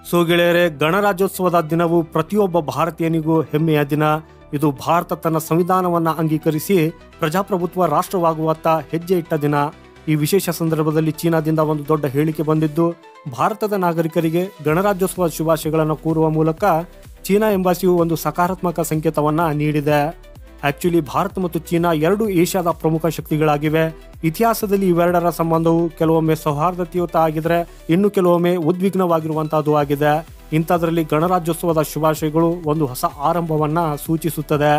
So ಗೆಳೆಯರೆ, ಗಣರಾಜ್ಯೋತ್ಸವದ ದಿನವು ಪ್ರತಿಯೊಬ್ಬ ಭಾರತೀಯನಿಗೂ ಹೆಮ್ಮೆಯ ದಿನ. ಇದು ಭಾರತ ತನ್ನ ಸಂವಿಧಾನವನ್ನು ಅಂಗೀಕರಿಸಿ ಪ್ರಜಾಪ್ರಭುತ್ವ ರಾಷ್ಟ್ರವಾಗುವತ್ತ ಹೆಜ್ಜೆ ಇಟ್ಟ ದಿನ. ಈ ವಿಶೇಷ ಸಂದರ್ಭದಲ್ಲಿ ಚೀನಾದಿಂದ ಒಂದು ದೊಡ್ಡ ಹೇಳಿಕೆ ಬಂದಿದ್ದು, ಭಾರತದ ನಾಗರಿಕರಿಗೆ ಗಣರಾಜ್ಯೋತ್ಸವ ಶುಭಾಶಯಗಳನ್ನು ಕೋರುವ ಮೂಲಕ ಚೀನಾ ಎಂಬಾಸಿಯು ಒಂದು ಸಕಾರಾತ್ಮಕ ಸಂಕೇತವನ್ನ ನೀಡಿದೆ. ಆಕ್ಚುಲಿ ಭಾರತ ಮತ್ತು ಚೀನಾ ಎರಡು ಏಷ್ಯಾದ ಪ್ರಮುಖ ಶಕ್ತಿಗಳಾಗಿವೆ. ಇತಿಹಾಸದಲ್ಲಿ ಇವೆರಡರ ಸಂಬಂಧವು ಕೆಲವೊಮ್ಮೆ ಸೌಹಾರ್ದತೆಯುತ ಆಗಿದ್ರೆ, ಇನ್ನು ಕೆಲವೊಮ್ಮೆ ಉದ್ವಿಗ್ನವಾಗಿರುವಂತಹದ್ದು ಆಗಿದೆ. ಇಂಥದ್ರಲ್ಲಿ ಗಣರಾಜ್ಯೋತ್ಸವದ ಶುಭಾಶಯಗಳು ಒಂದು ಹೊಸ ಆರಂಭವನ್ನ ಸೂಚಿಸುತ್ತದೆ.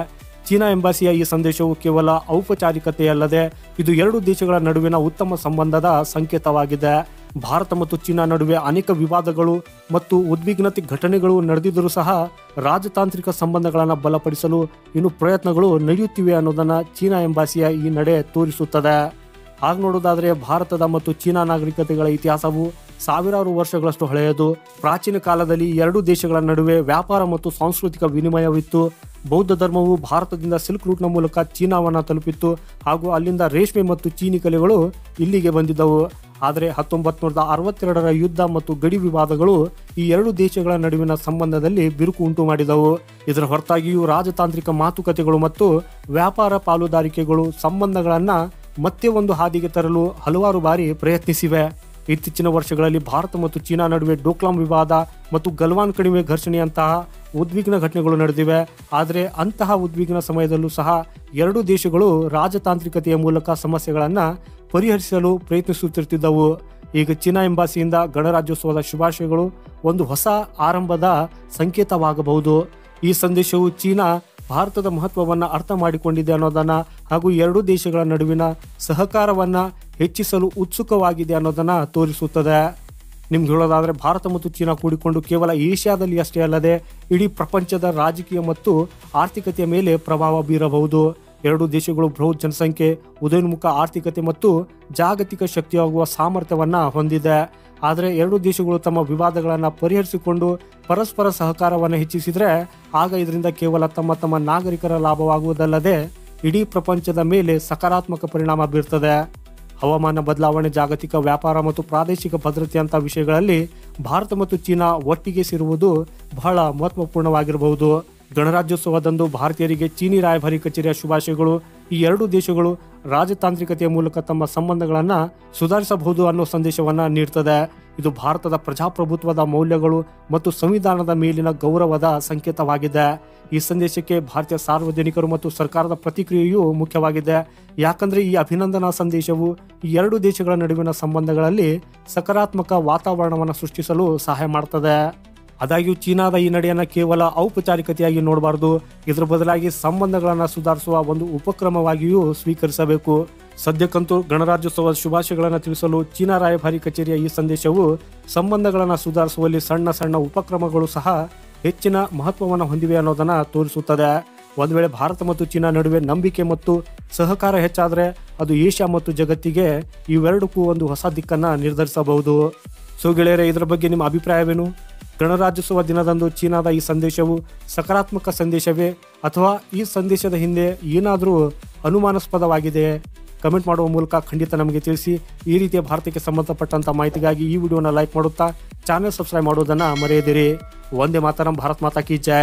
ಚೀನಾ ಎಂಬಾಸಿಯ ಈ ಸಂದೇಶವು ಕೇವಲ ಔಪಚಾರಿಕತೆಯಲ್ಲದೆ ಇದು ಎರಡು ದೇಶಗಳ ನಡುವಿನ ಉತ್ತಮ ಸಂಬಂಧದ ಸಂಕೇತವಾಗಿದೆ. ಭಾರತ ಮತ್ತು ಚೀನಾ ನಡುವೆ ಅನೇಕ ವಿವಾದಗಳು ಮತ್ತು ಉದ್ವಿಗ್ನತೆ ಘಟನೆಗಳು ನಡೆದಿದ್ದರೂ ಸಹ ರಾಜತಾಂತ್ರಿಕ ಸಂಬಂಧಗಳನ್ನು ಬಲಪಡಿಸಲು ಇನ್ನು ಪ್ರಯತ್ನಗಳು ನಡೆಯುತ್ತಿವೆ ಅನ್ನೋದನ್ನ ಚೀನಾ ಎಂಬಾಸಿಯ ಈ ನಡೆ ತೋರಿಸುತ್ತದೆ. ಹಾಗೆ ನೋಡೋದಾದ್ರೆ ಭಾರತದ ಮತ್ತು ಚೀನಾ ನಾಗರಿಕತೆಗಳ ಇತಿಹಾಸವು ಸಾವಿರಾರು ವರ್ಷಗಳಷ್ಟು ಹಳೆಯದು. ಪ್ರಾಚೀನ ಕಾಲದಲ್ಲಿ ಎರಡೂ ದೇಶಗಳ ನಡುವೆ ವ್ಯಾಪಾರ ಮತ್ತು ಸಾಂಸ್ಕೃತಿಕ ವಿನಿಮಯವಿತ್ತು. ಬೌದ್ಧ ಧರ್ಮವು ಭಾರತದಿಂದ ಸಿಲ್ಕ್ ರೂಟ್ನ ಮೂಲಕ ಚೀನಾವನ್ನು ತಲುಪಿತ್ತು ಹಾಗೂ ಅಲ್ಲಿಂದ ರೇಷ್ಮೆ ಮತ್ತು ಚೀನಿ ಕಲೆಗಳು ಇಲ್ಲಿಗೆ ಬಂದಿದ್ದವು. ಆದರೆ 1962ರ ಯುದ್ಧ ಮತ್ತು ಗಡಿ ವಿವಾದಗಳು ಈ ಎರಡು ದೇಶಗಳ ನಡುವಿನ ಸಂಬಂಧದಲ್ಲಿ ಬಿರುಕು ಉಂಟು ಮಾಡಿದವು. ಇದರ ಹೊರತಾಗಿಯೂ ರಾಜತಾಂತ್ರಿಕ ಮಾತುಕತೆಗಳು ಮತ್ತು ವ್ಯಾಪಾರ ಪಾಲುದಾರಿಕೆಗಳು ಸಂಬಂಧಗಳನ್ನು ಮತ್ತೆ ಒಂದು ಹಾದಿಗೆ ತರಲು ಹಲವಾರು ಬಾರಿ ಪ್ರಯತ್ನಿಸಿವೆ. ಇತ್ತೀಚಿನ ವರ್ಷಗಳಲ್ಲಿ ಭಾರತ ಮತ್ತು ಚೀನಾ ನಡುವೆ ಡೋಕ್ಲಾಂ ವಿವಾದ ಮತ್ತು ಗಲ್ವಾನ್ ಕಣಿವೆ ಘರ್ಷಣೆಯಂತಹ ಉದ್ವಿಗ್ನ ಘಟನೆಗಳು ನಡೆದಿವೆ. ಆದರೆ ಅಂತಹ ಉದ್ವಿಗ್ನ ಸಮಯದಲ್ಲೂ ಸಹ ಎರಡೂ ದೇಶಗಳು ರಾಜತಾಂತ್ರಿಕತೆಯ ಮೂಲಕ ಸಮಸ್ಯೆಗಳನ್ನು ಪರಿಹರಿಸಲು ಪ್ರಯತ್ನಿಸುತ್ತಿರ್ತಿದ್ದವು. ಈಗ ಚೀನಾ ಎಂಬಾಸಿಯಿಂದ ಗಣರಾಜ್ಯೋತ್ಸವದ ಶುಭಾಶಯಗಳು ಒಂದು ಹೊಸ ಆರಂಭದ ಸಂಕೇತವಾಗಬಹುದು. ಈ ಸಂದೇಶವು ಚೀನಾ ಭಾರತದ ಮಹತ್ವವನ್ನು ಅರ್ಥ ಮಾಡಿಕೊಂಡಿದೆ ಅನ್ನೋದನ್ನ ಹಾಗೂ ಎರಡೂ ದೇಶಗಳ ನಡುವಿನ ಸಹಕಾರವನ್ನ ಹೆಚ್ಚಿಸಲು ಉತ್ಸುಕವಾಗಿದೆ ಅನ್ನೋದನ್ನ ತೋರಿಸುತ್ತದೆ. ನಿಮ್ಗೆ ಹೇಳೋದಾದ್ರೆ ಭಾರತ ಮತ್ತು ಚೀನಾ ಕೂಡಿಕೊಂಡು ಕೇವಲ ಏಷ್ಯಾದಲ್ಲಿ ಅಷ್ಟೇ ಅಲ್ಲದೆ ಇಡೀ ಪ್ರಪಂಚದ ರಾಜಕೀಯ ಮತ್ತು ಆರ್ಥಿಕತೆಯ ಮೇಲೆ ಪ್ರಭಾವ ಬೀರಬಹುದು. ಎರಡೂ ದೇಶಗಳು ಬೃಹತ್ ಜನಸಂಖ್ಯೆ, ಉದಯೋನ್ಮುಖ ಆರ್ಥಿಕತೆ ಮತ್ತು ಜಾಗತಿಕ ಶಕ್ತಿಯಾಗುವ ಸಾಮರ್ಥ್ಯವನ್ನ ಹೊಂದಿದೆ. ಆದರೆ ಎರಡೂ ದೇಶಗಳು ತಮ್ಮ ವಿವಾದಗಳನ್ನು ಪರಿಹರಿಸಿಕೊಂಡು ಪರಸ್ಪರ ಸಹಕಾರವನ್ನು ಹೆಚ್ಚಿಸಿದರೆ ಆಗ ಇದರಿಂದ ಕೇವಲ ತಮ್ಮ ನಾಗರಿಕರ ಲಾಭವಾಗುವುದಲ್ಲದೆ ಇಡೀ ಪ್ರಪಂಚದ ಮೇಲೆ ಸಕಾರಾತ್ಮಕ ಪರಿಣಾಮ ಬೀರ್ತದೆ. ಹವಾಮಾನ ಬದಲಾವಣೆ, ಜಾಗತಿಕ ವ್ಯಾಪಾರ ಮತ್ತು ಪ್ರಾದೇಶಿಕ ಭದ್ರತೆಯಂಥ ವಿಷಯಗಳಲ್ಲಿ ಭಾರತ ಮತ್ತು ಚೀನಾ ಒಟ್ಟಿಗೆ ಸೇರುವುದು ಬಹಳ ಮಹತ್ವಪೂರ್ಣವಾಗಿರಬಹುದು. ಗಣರಾಜ್ಯೋತ್ಸವದಂದು ಭಾರತೀಯರಿಗೆ ಚೀನಿ ರಾಯಭಾರಿ ಕಚೇರಿಯ ಶುಭಾಶಯಗಳು. ಈ ಎರಡೂ ದೇಶಗಳು ರಾಜತಾಂತ್ರಿಕತೆಯ ಮೂಲಕ ತಮ್ಮ ಸಂಬಂಧಗಳನ್ನು ಸುಧಾರಿಸಬಹುದು ಅನ್ನೋ ಸಂದೇಶವನ್ನ ನೀಡ್ತದೆ. ಇದು ಭಾರತದ ಪ್ರಜಾಪ್ರಭುತ್ವದ ಮೌಲ್ಯಗಳು ಮತ್ತು ಸಂವಿಧಾನದ ಮೇಲಿನ ಗೌರವದ ಸಂಕೇತವಾಗಿದೆ. ಈ ಸಂದೇಶಕ್ಕೆ ಭಾರತೀಯ ಸಾರ್ವಜನಿಕರು ಮತ್ತು ಸರ್ಕಾರದ ಪ್ರತಿಕ್ರಿಯೆಯೂ ಮುಖ್ಯವಾಗಿದೆ. ಯಾಕಂದ್ರೆ ಈ ಅಭಿನಂದನಾ ಸಂದೇಶವು ಈ ಎರಡು ದೇಶಗಳ ನಡುವಿನ ಸಂಬಂಧಗಳಲ್ಲಿ ಸಕಾರಾತ್ಮಕ ವಾತಾವರಣವನ್ನು ಸೃಷ್ಟಿಸಲು ಸಹಾಯ ಮಾಡ್ತದೆ. ಆದಾಗ್ಯೂ ಚೀನಾದ ಈ ನಡೆಯನ್ನು ಕೇವಲ ಔಪಚಾರಿಕತೆಯಾಗಿ ನೋಡಬಾರದು. ಇದರ ಬದಲಾಗಿ ಸಂಬಂಧಗಳನ್ನು ಸುಧಾರಿಸುವ ಒಂದು ಉಪಕ್ರಮವಾಗಿಯೂ ಸ್ವೀಕರಿಸಬೇಕು. ಸದ್ಯಕ್ಕಂತೂ ಗಣರಾಜ್ಯೋತ್ಸವದ ಶುಭಾಶಯಗಳನ್ನು ತಿಳಿಸಲು ಚೀನಾ ರಾಯಭಾರಿ ಕಚೇರಿಯ ಈ ಸಂದೇಶವು ಸಂಬಂಧಗಳನ್ನು ಸುಧಾರಿಸುವಲ್ಲಿ ಸಣ್ಣ ಸಣ್ಣ ಉಪಕ್ರಮಗಳು ಸಹ ಹೆಚ್ಚಿನ ಮಹತ್ವವನ್ನು ಹೊಂದಿವೆ ಅನ್ನೋದನ್ನ ತೋರಿಸುತ್ತದೆ. ಒಂದು ವೇಳೆ ಭಾರತ ಮತ್ತು ಚೀನಾ ನಡುವೆ ನಂಬಿಕೆ ಮತ್ತು ಸಹಕಾರ ಹೆಚ್ಚಾದರೆ ಅದು ಏಷ್ಯಾ ಮತ್ತು ಜಗತ್ತಿಗೆ ಇವೆರಡಕ್ಕೂ ಒಂದು ಹೊಸ ದಿಕ್ಕನ್ನು ನಿರ್ಧರಿಸಬಹುದು. ಸೊ ಗೆಳೆಯರೆ, ಇದರ ಬಗ್ಗೆ ನಿಮ್ಮ ಅಭಿಪ್ರಾಯವೇನು? ಗಣರಾಜ್ಯೋತ್ಸವ ದಿನದಂದು ಚೀನಾದ ಈ ಸಂದೇಶವು ಸಕಾರಾತ್ಮಕ ಸಂದೇಶವೇ ಅಥವಾ ಈ ಸಂದೇಶದ ಹಿಂದೆ ಏನಾದರೂ ಅನುಮಾನಾಸ್ಪದವಾಗಿದೆ? ಕಮೆಂಟ್ ಮಾಡುವ ಮೂಲಕ ಖಂಡಿತ ನಮಗೆ ತಿಳಿಸಿ. ಈ ರೀತಿಯ ಭಾರತಕ್ಕೆ ಸಂಬಂಧಪಟ್ಟಂಥ ಮಾಹಿತಿಗಾಗಿ ಈ ವಿಡಿಯೋನ ಲೈಕ್ ಮಾಡುತ್ತಾ ಚಾನೆಲ್ ಸಬ್ಸ್ಕ್ರೈಬ್ ಮಾಡೋದನ್ನು ಮರೆಯದಿರಿ. ವಂದೇ ಮಾತರಂ. ಭಾರತ್ ಮಾತಾ ಕಿ ಜೈ.